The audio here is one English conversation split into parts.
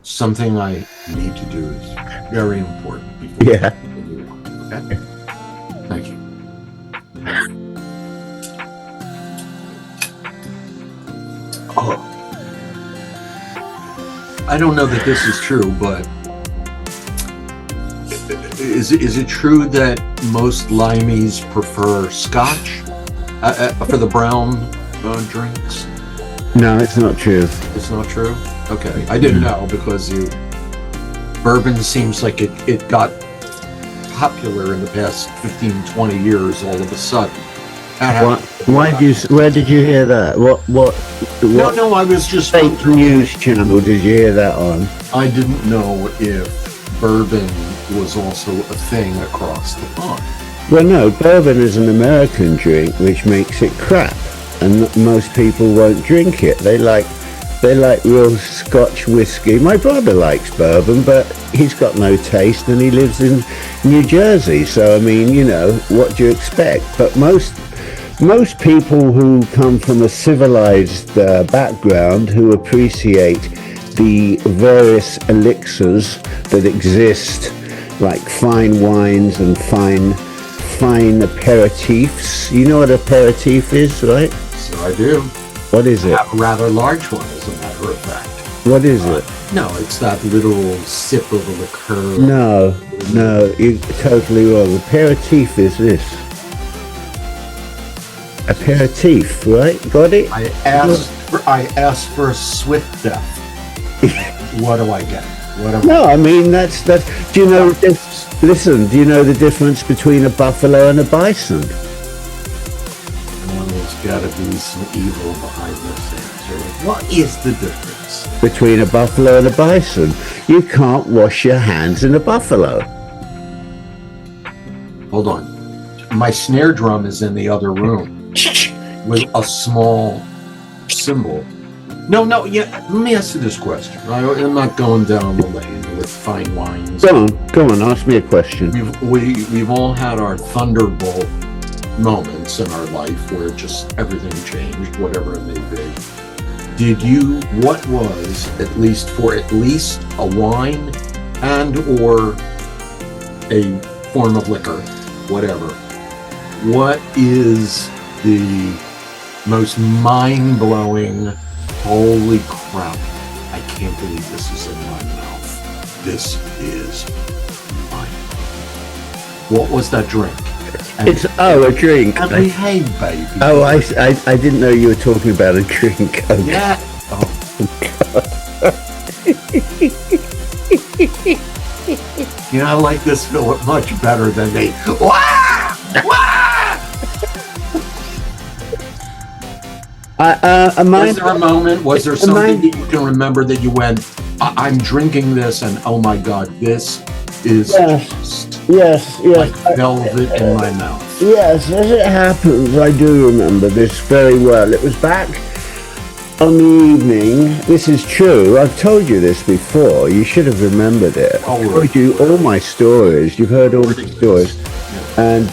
something I need to do is very important before Yeah. we continue on. Okay? Thank you. Oh. I don't know that this is true, but is it true that most limeys prefer Scotch for the brown drinks? No, it's not true. It's not true? Okay. I didn't know because bourbon seems like it got popular in the past 15, 20 years all of a sudden. Where did you hear that? What No, I was just fake news channel did you hear that on? I didn't know if bourbon was also a thing across the pond. Well, no, bourbon is an American drink, which makes it crap, and most people won't drink it. They like real Scotch whiskey. My brother likes bourbon, but he's got no taste, and he lives in New Jersey. So I mean, you know, what do you expect? But most people who come from a civilized background, who appreciate the various elixirs that exist, like fine wines and fine aperitifs. You know what aperitif is, right? So I do. What is it? A rather large one, as a matter of fact. What is it? No, it's that little sip of a liqueur. No, you're totally wrong. Aperitif is this. Aperitif, right? Got it? I asked for a swift death. What do I get? No, I mean that's. Do you know? Listen, do you know the difference between a buffalo and a bison? Well, there's got to be some evil behind this answer. What is the difference between a buffalo and a bison? You can't wash your hands in a buffalo. Hold on, my snare drum is in the other room with a small cymbal. No, yeah, let me ask you this question. I'm not going down the lane with fine wines. Go on, ask me a question. We've all had our thunderbolt moments in our life where just everything changed, whatever it may be. What was, at least a wine and or a form of liquor, whatever, what is the most mind-blowing, holy crap, I can't believe this is in my mouth. This is mine. What was that drink? It's a drink. Hey, baby. Oh, I didn't know you were talking about a drink. Okay. Yeah. Oh. You know, I like this Phillip much better than the wah! Was there a moment? Was there something that you can remember that you went, I'm drinking this, and oh my God, this is yes, like velvet in my mouth. Yes, as it happens, I do remember this very well. It was back on the evening. This is true. I've told you this before. You should have remembered it. I've told you all my stories. You've heard all the stories. Yeah. And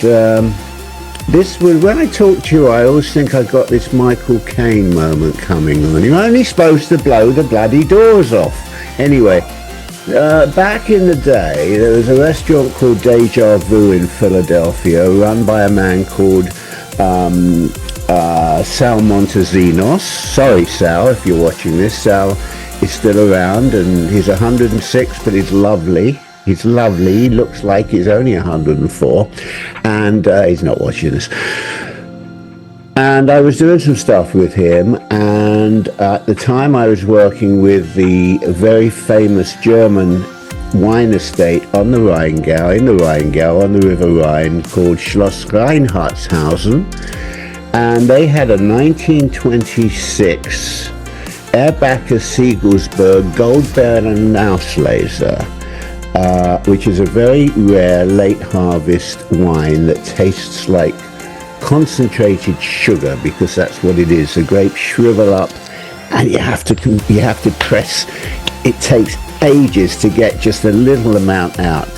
this was, when I talk to you, I always think I got this Michael Caine moment coming on. You're only supposed to blow the bloody doors off. Anyway, back in the day, there was a restaurant called Deja Vu in Philadelphia, run by a man called Sal Montezinos. Sorry, Sal, if you're watching this. Sal is still around, and he's 106, but he's lovely. He's lovely. He looks like he's only 104, and he's not watching this. And I was doing some stuff with him, and at the time I was working with the very famous German wine estate on the Rheingau, on the River Rhine, called Schloss Reinhardtshausen, and they had a 1926 Erbacher Siegelsberg Goldbeeren Auslese, which is a very rare late harvest wine that tastes like concentrated sugar, because that's what it is. The grapes shrivel up, and you have to press. It takes ages to get just a little amount out.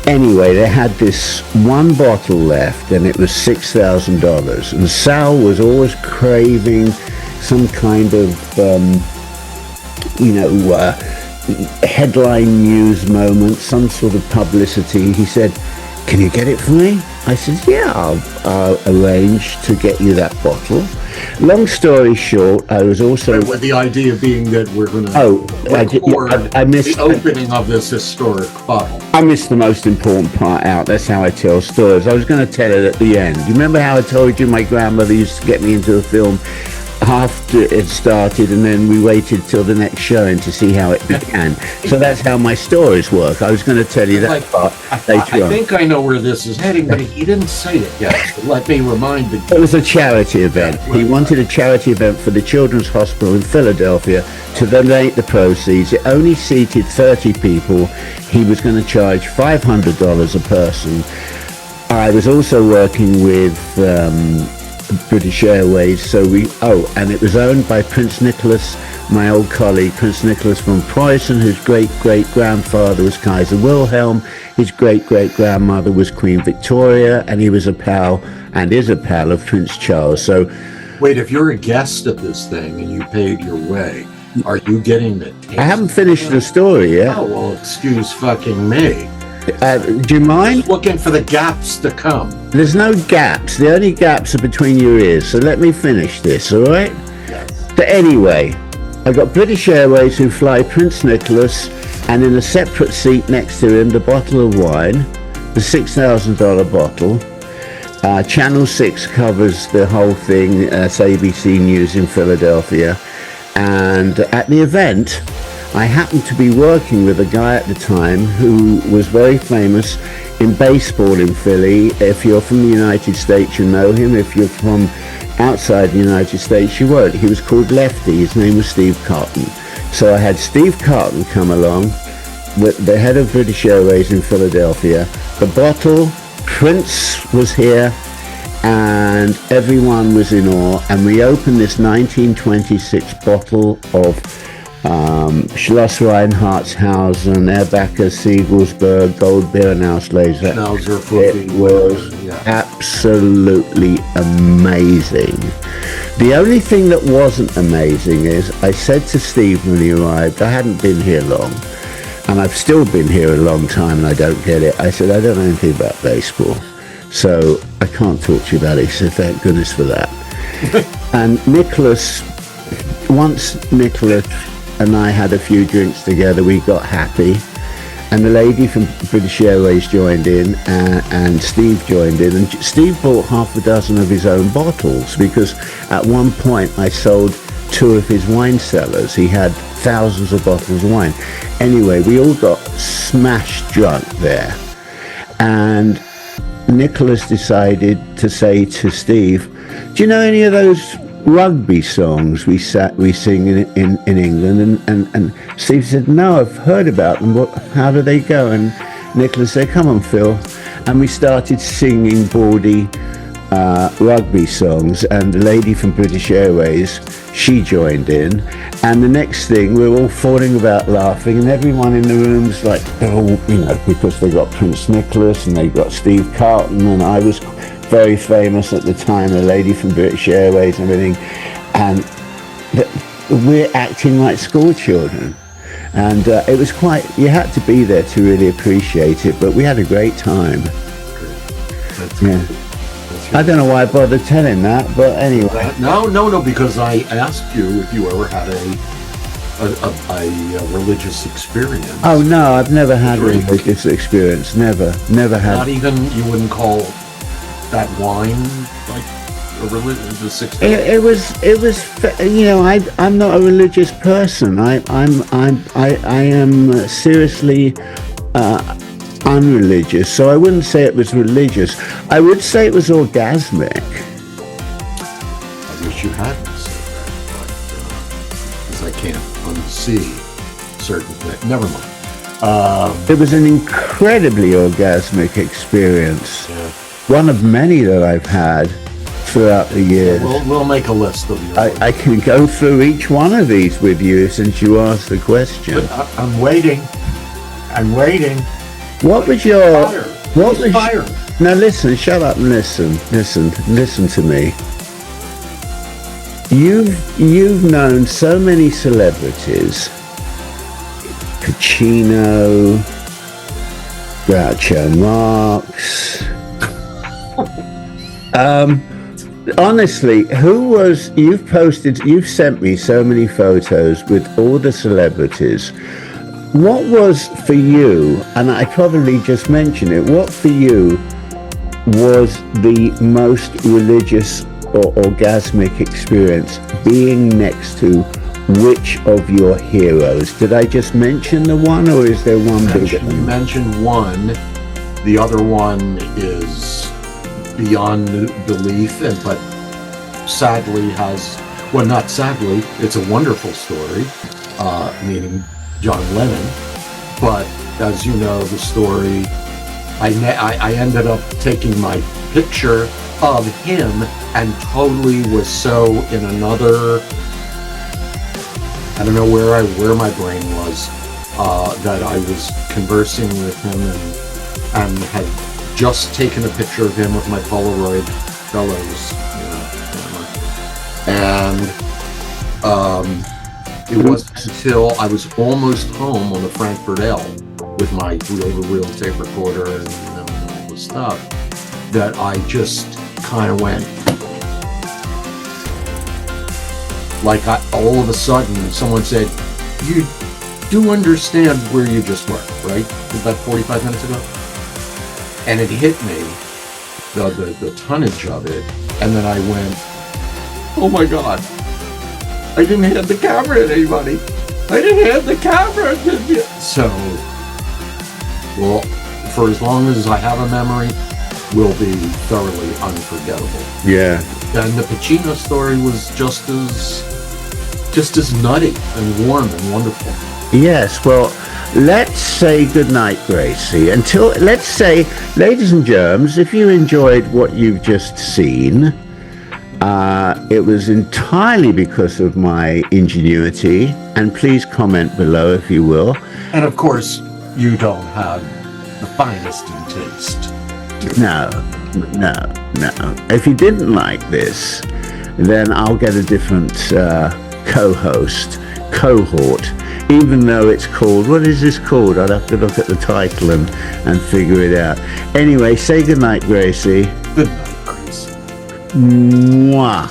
Anyway, they had this one bottle left, and it was $6,000. And Sal was always craving some kind of, headline news moment, some sort of publicity. He said, "Can you get it for me?" I said, "Yeah, I'll arrange to get you that bottle." Long story short, I was also... With the idea being that we're going to I missed the opening of this historic bottle. I missed the most important part out. That's how I tell stories. I was going to tell it at the end. You remember how I told you my grandmother used to get me into a film after it started, and then we waited till the next showing to see how it began. So that's how my stories work. I was going to tell you that part later on. I think I know where this is heading, but he didn't say it yet. So let me remind you. It was a charity event. He wanted a charity event for the Children's Hospital in Philadelphia to donate the proceeds. It only seated 30 people. He was going to charge $500 a person. I was also working with British Airways, so and it was owned by Prince Nicholas, my old colleague, Prince Nicholas von Preußen, whose great-great-grandfather was Kaiser Wilhelm, his great-great-grandmother was Queen Victoria, and he was a pal, and is a pal, of Prince Charles. So, wait, if you're a guest at this thing and you paid your way, are you getting the taste? I haven't finished the story yet. Oh, well, excuse fucking me. Do you mind? Just looking for the gaps to come. There's no gaps. The only gaps are between your ears. So let me finish this, all right? Yes. But anyway, I got British Airways who fly Prince Nicholas, and in a separate seat next to him, the bottle of wine, the $6,000 bottle. Channel 6 covers the whole thing. It's ABC News in Philadelphia. And at the event, I happened to be working with a guy at the time who was very famous in baseball in Philly. If you're from the United States, you know him. If you're from outside the United States, you won't. He was called Lefty. His name was Steve Cotton. So I had Steve Cotton come along, with the head of British Airways in Philadelphia. The bottle, Prince was here, and everyone was in awe. And we opened this 1926 bottle of Schloss Reinhardtshausen, Erbacher, Siegelsberg, Gold Beer and Auslese. It was absolutely amazing. The only thing that wasn't amazing is I said to Steve when he arrived, I hadn't been here long, and I've still been here a long time and I don't get it. I said, I don't know anything about baseball, so I can't talk to you about it. He said, thank goodness for that. And once Nicholas and I had a few drinks together, we got happy, and the lady from British Airways joined in, and Steve joined in, and Steve bought half a dozen of his own bottles, because at one point I sold 2 of his wine cellars. He had thousands of bottles of wine. Anyway, we all got smashed drunk there, and Nicholas decided to say to Steve, do you know any of those rugby songs we sing in England? And Steve said, no, I've heard about them. How do they go? And Nicholas said, come on, Phil. And we started singing bawdy rugby songs, and the lady from British Airways, she joined in, and the next thing we're all falling about laughing, and everyone in the room's like, they're all, because they got Prince Nicholas and they got Steve Carlton, and I was very famous at the time, a lady from British Airways and everything, and we're acting like school children. And it was you had to be there to really appreciate it, but we had a great time. Yeah. I don't know why I bothered telling that, but anyway. No, because I asked you if you ever had a religious experience. Oh no, I've never had a religious experience. Never had. Not even, you wouldn't call that wine like a religious experience? It was. I'm not a religious person. I am seriously unreligious, so I wouldn't say it was religious. I would say it was orgasmic. I wish you hadn't said that, because I can't unsee certain things. Never mind. It was an incredibly orgasmic experience. Yeah. One of many that I've had throughout the years. We'll make a list of your I can go through each one of these with you since you asked the question. But I'm waiting. What was your... Fire. What was fire? Now listen, shut up and listen to me. You've known so many celebrities. Pacino, Groucho Marx. Honestly, you've sent me so many photos with all the celebrities. What was for you, and I probably just mentioned it, what for you was the most religious or orgasmic experience, being next to which of your heroes? Did I just mention the one, or is there one bigger? You mentioned one. The other one is beyond belief, but sadly not sadly, it's a wonderful story, meaning John Lennon. But as you know, the story, I ended up taking my picture of him and totally was so in another, I don't know where my brain was, that I was conversing with him and had just taken a picture of him with my Polaroid Bellows, and it wasn't until I was almost home on the Frankfurt L with my reel-to-reel tape recorder and all the stuff that I just kind of went, like all of a sudden someone said, "You do understand where you just were, right?" About 45 minutes ago. And it hit me, the tonnage of it, and then I went, "Oh my God, I didn't hand the camera to anybody. I didn't hand the camera to you." So, well, for as long as I have a memory, will be thoroughly unforgettable. Yeah. And the Pacino story was just as nutty and warm and wonderful. Yes, well, let's say goodnight, Gracie. Let's say, ladies and germs, if you enjoyed what you've just seen, it was entirely because of my ingenuity, and please comment below if you will. And of course, you don't have the finest in taste. No. If you didn't like this, then I'll get a different cohort, even though it's called, what is this called? I'd have to look at the title and figure it out. Anyway, say goodnight, Gracie. Good night, Gracie. Mwah.